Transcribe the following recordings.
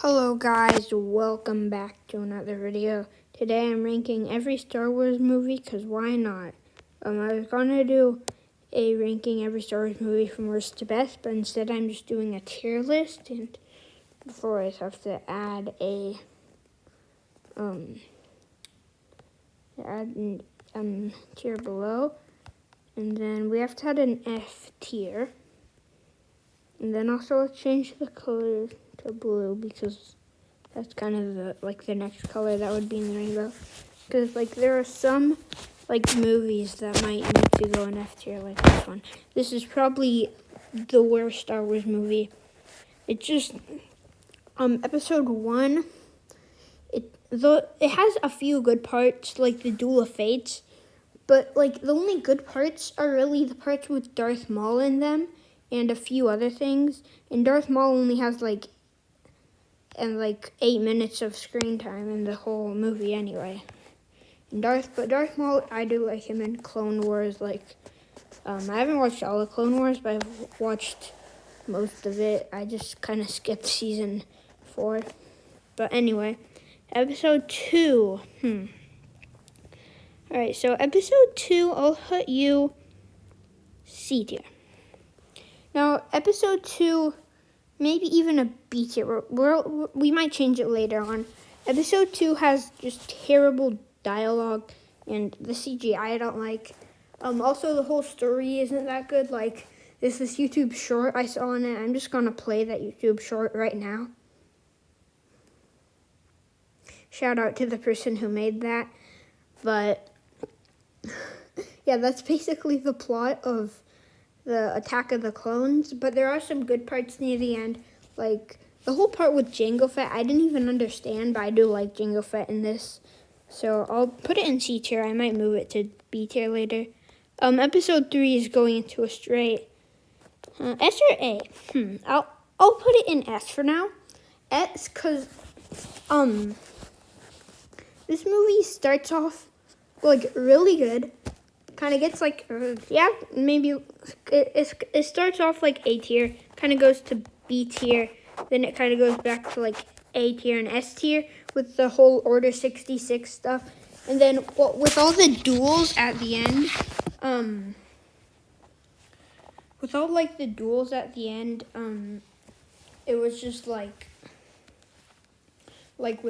Hello guys, welcome back to another video. Today I'm ranking every Star Wars movie, because why not? I was going to do a ranking every Star Wars movie from worst to best, but instead I'm just doing a tier list, and before I have to add a tier below, and then we have to add an F tier, and then also let's change the color to blue, because that's kind of the next color that would be in the rainbow. Because there are some movies that might need to go in F tier, like this one. This is probably the worst Star Wars movie. It just episode 1. It has a few good parts, like the Duel of Fates, but the only good parts are really the parts with Darth Maul in them and a few other things. And Darth Maul only has 8 minutes of screen time in the whole movie anyway. And Darth Maul, I do like him in Clone Wars. I haven't watched all of Clone Wars, but I've watched most of it. I just kind of skipped season 4. But anyway, episode 2. Alright, so episode 2, I'll put you C tier. Now, episode 2, maybe even a B tier. We might change it later on. Episode 2 has just terrible dialogue, and the CGI I don't like. Also, the whole story isn't that good. This YouTube short I saw on it. I'm just going to play that YouTube short right now. Shout out to the person who made that. But, yeah, that's basically the plot of the Attack of the Clones, but there are some good parts near the end. The whole part with Jango Fett, I didn't even understand, but I do like Jango Fett in this. So I'll put it in C tier. I might move it to B tier later. Episode 3 is going into a straight S or A? I'll put it in S for now. S, because this movie starts off really good. Kind of gets maybe it starts off A tier, kind of goes to B tier, then it kind of goes back to A tier and S tier with the whole Order 66 stuff, and then with all the duels at the end, it was just with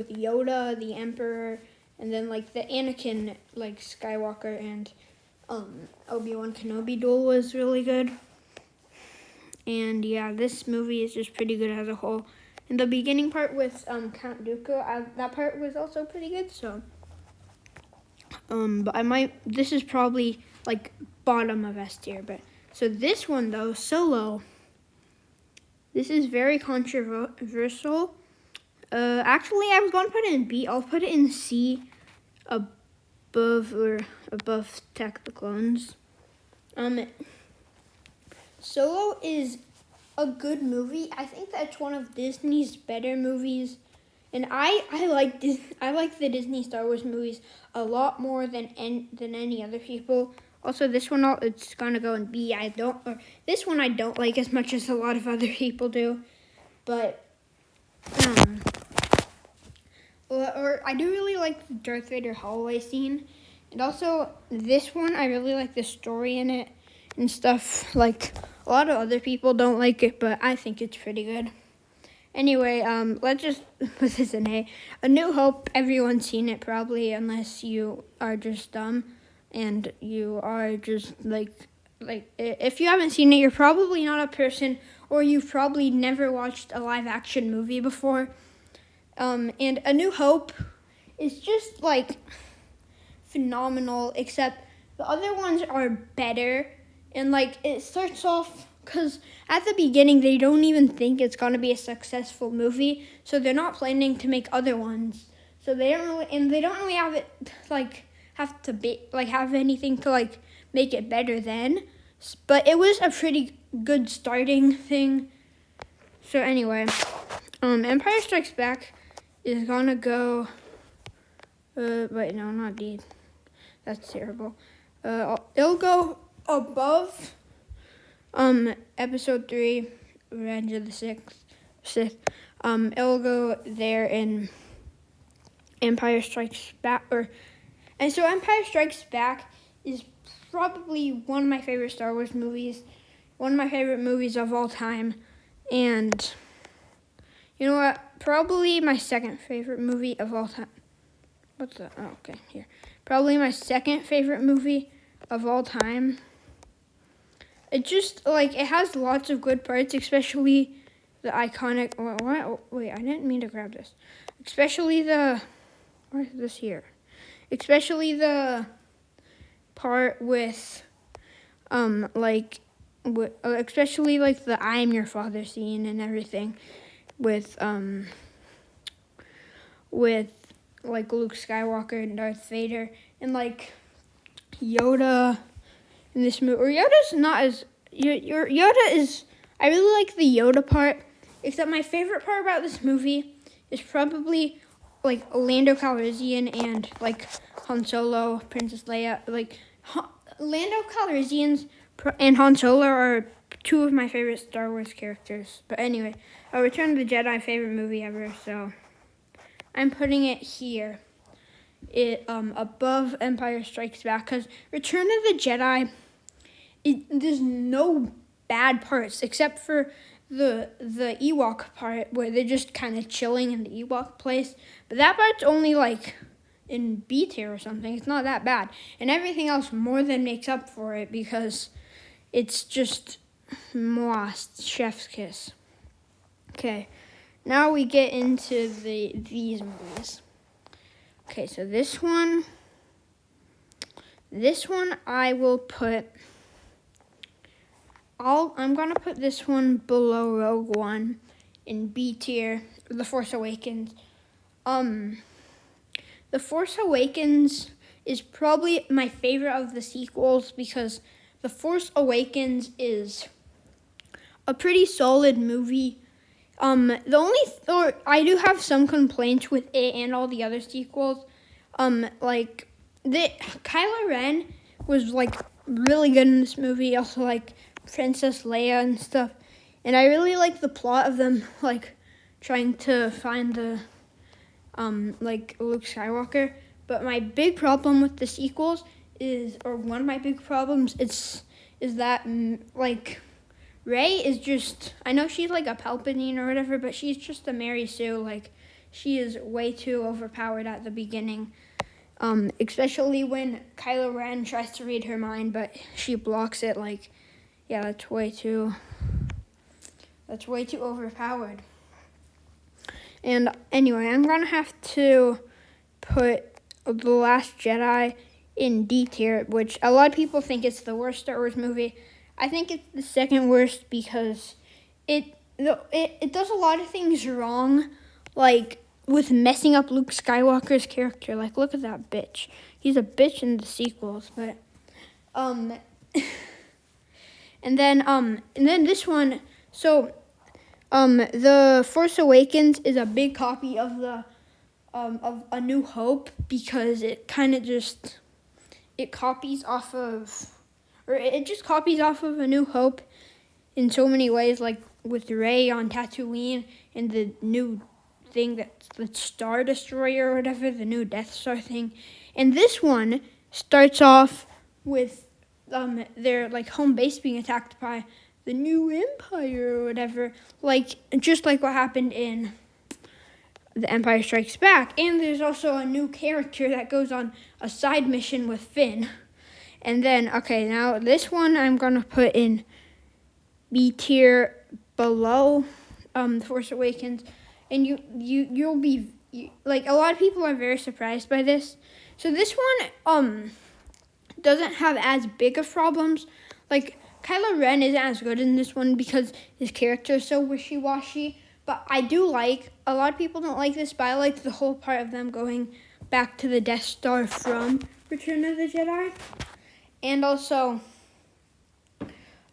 Yoda, the Emperor, and then the Anakin Skywalker and Obi-Wan Kenobi duel was really good. And yeah, this movie is just pretty good as a whole. And the beginning part with Count Dooku, that part was also pretty good. So, but this is probably bottom of S tier. But so this one though, Solo. This is very controversial. Actually, I was going to put it in B. I'll put it in C, above Attack of the Clones. Solo is a good movie. I think that's one of Disney's better movies, and I like the Disney Star Wars movies a lot more than any other people. Also, this one it's gonna go in B. This one I don't like as much as a lot of other people do, but or I do really like the Darth Vader hallway scene, and also this one I really like the story in it and stuff. A lot of other people don't like it, but I think it's pretty good. Anyway, let's just put this in A. A New Hope, everyone's seen it probably, unless you are just dumb and you are just if you haven't seen it, you're probably not a person, or you've probably never watched a live action movie before. And A New Hope is just phenomenal, except the other ones are better. And it starts off, because at the beginning they don't even think it's gonna be a successful movie, so they're not planning to make other ones. So they don't really have it have anything to make it better then. But it was a pretty good starting thing. So anyway, Empire Strikes Back is gonna go. Wait, no, not D. That's terrible. It'll go above episode 3, Revenge of the Sith. It'll go there in Empire Strikes Back, and so Empire Strikes Back is probably one of my favorite Star Wars movies, one of my favorite movies of all time, and you know what? Probably my second favorite movie of all time. What's that? Oh, okay, here. Probably my second favorite movie of all time. It just, it has lots of good parts, especially the iconic, wait, I didn't mean to grab this. Especially where's this here? Especially the part with, especially the I am your father scene and everything with Luke Skywalker and Darth Vader and Yoda in this movie. Or Yoda's not as Yoda is. I really like the Yoda part. Except my favorite part about this movie is probably Lando Calrissian and Han Solo, Princess Leia. Lando Calrissian and Han Solo are two of my favorite Star Wars characters. But anyway, Return of the Jedi, favorite movie ever. So I'm putting it here, above Empire Strikes Back, because Return of the Jedi, there's no bad parts except for the Ewok part where they're just kind of chilling in the Ewok place. But that part's only in B tier or something. It's not that bad, and everything else more than makes up for it because it's just chef's kiss. Okay. Now we get into these movies. Okay, so this one I will put. I'm gonna put this one below Rogue One in B tier. The Force Awakens. The Force Awakens is probably my favorite of the sequels because The Force Awakens is a pretty solid movie. I do have some complaints with it and all the other sequels. Kylo Ren was really good in this movie. Also Princess Leia and stuff. And I really like the plot of them trying to find the Luke Skywalker. But my big problem with the sequels one of my big problems is that Rey is just, I know she's a Palpatine or whatever, but she's just a Mary Sue. She is way too overpowered at the beginning. Especially when Kylo Ren tries to read her mind, but she blocks it. Yeah, that's way too overpowered. And anyway, I'm gonna have to put The Last Jedi in D tier, which a lot of people think it's the worst Star Wars movie. I think it's the second worst because it does a lot of things wrong, with messing up Luke Skywalker's character. Look at that bitch. He's a bitch in the sequels, but and then this one. So The Force Awakens is a big copy of of A New Hope because it kind of just copies off of A New Hope in so many ways, with Rey on Tatooine and the new thing that's the Star Destroyer or whatever, the new Death Star thing. And this one starts off with their home base being attacked by the new Empire or whatever, just like what happened in The Empire Strikes Back. And there's also a new character that goes on a side mission with Finn. And then, okay, now this one I'm gonna put in B tier below The Force Awakens, and you'll be a lot of people are very surprised by this. So this one doesn't have as big of problems. Kylo Ren isn't as good in this one because his character is so wishy-washy. But I do a lot of people don't like this, but I like the whole part of them going back to the Death Star from Return of the Jedi. And also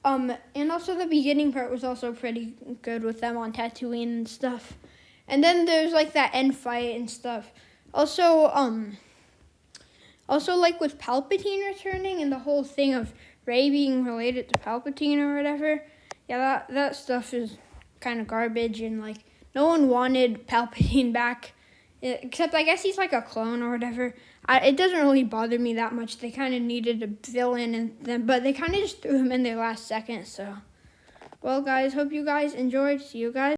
the beginning part was also pretty good with them on Tatooine and stuff. And then there's that end fight and stuff. Also with Palpatine returning and the whole thing of Rey being related to Palpatine or whatever. Yeah, that stuff is kind of garbage and no one wanted Palpatine back, except I guess he's like a clone or whatever. It doesn't really bother me that much. They kind of needed a villain, but they kind of just threw him in there last second. So, well, guys, hope you guys enjoyed. See you guys.